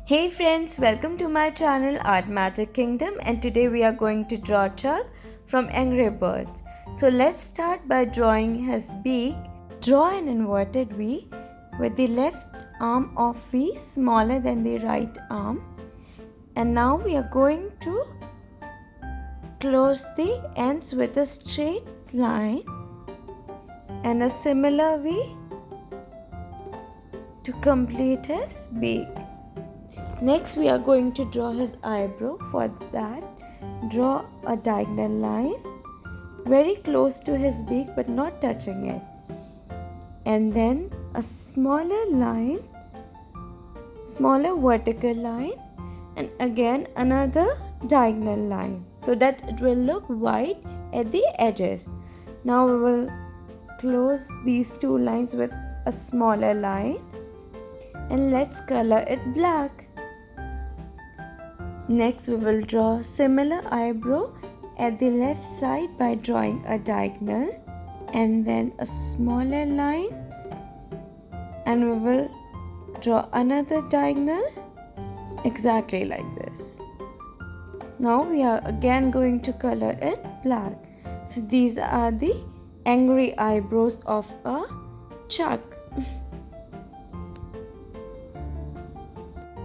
Hey friends, welcome to my channel Art Magic Kingdom, and today we are going to draw Chuck from Angry Birds. So let's start by drawing his beak. Draw an inverted V with the left arm of V smaller than the right arm. And now we are going to close the ends with a straight line and a similar V to complete his beak. Next we are going to draw his eyebrow. For that, draw a diagonal line very close to his beak but not touching it, and then a smaller vertical line, and again another diagonal line so that it will look wide at the edges. Now we will close these two lines with a smaller line, and let's color it black. Next we will draw similar eyebrow at the left side by drawing a diagonal and then a smaller line, and we will draw another diagonal exactly like this. Now we are again going to color it black. So these are the angry eyebrows of a Chuck.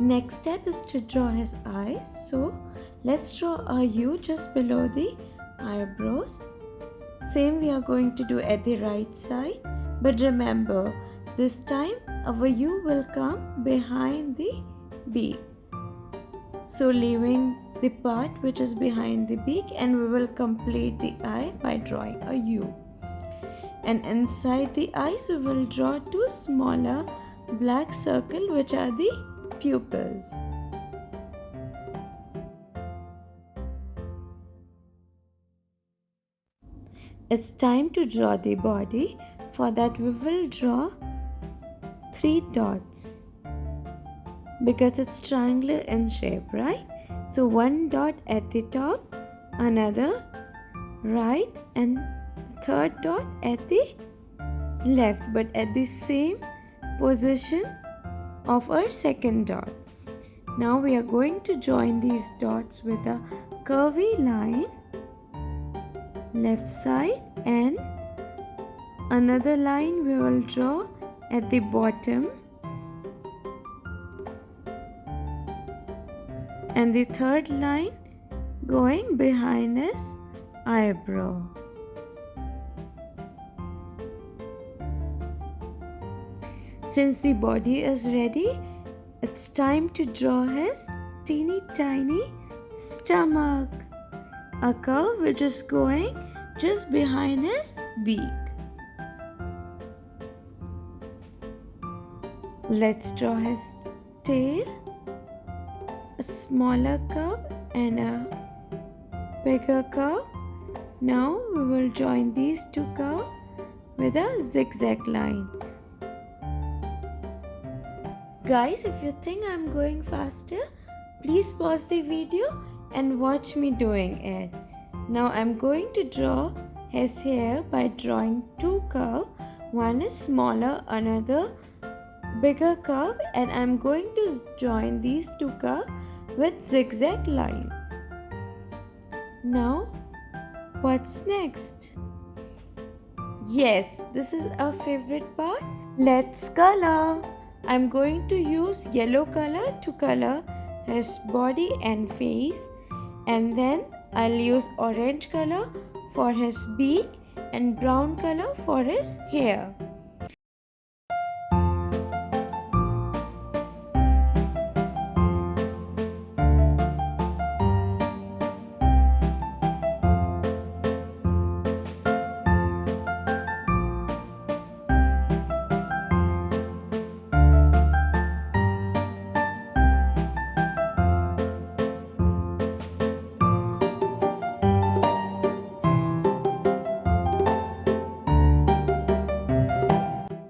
Next step is to draw his eyes. So let's draw a U just below the eyebrows. Same we are going to do at the right side, but remember this time our U will come behind the beak. So leaving the part which is behind the beak, and we will complete the eye by drawing a U. And inside the eyes we will draw two smaller black circles which are the pupils. It's time to draw the body. For that we will draw 3 dots because it's triangular in shape, right? So one dot at the top, another right, and the third dot at the left, but at the same position of our second dot. Now we are going to join these dots with a curvy line left side, and another line we will draw at the bottom, and the third line going behind his eyebrow. Since the body is ready, it's time to draw his teeny tiny stomach, a curve which is going just behind his beak. Let's draw his tail, a smaller curve and a bigger curve. Now we will join these two curves with a zigzag line. Guys, if you think I'm going faster, please pause the video and watch me doing it. Now I'm going to draw his hair by drawing two curves. One is smaller, another bigger curve, and I'm going to join these two curves with zigzag lines. Now, what's next? Yes, this is our favorite part. Let's color. I'm going to use yellow color to color his body and face, and then I'll use orange color for his beak and brown color for his hair.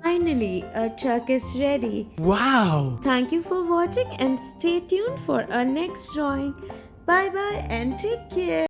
Finally, our Chuck is ready. Wow! Thank you for watching and stay tuned for our next drawing. Bye bye and take care.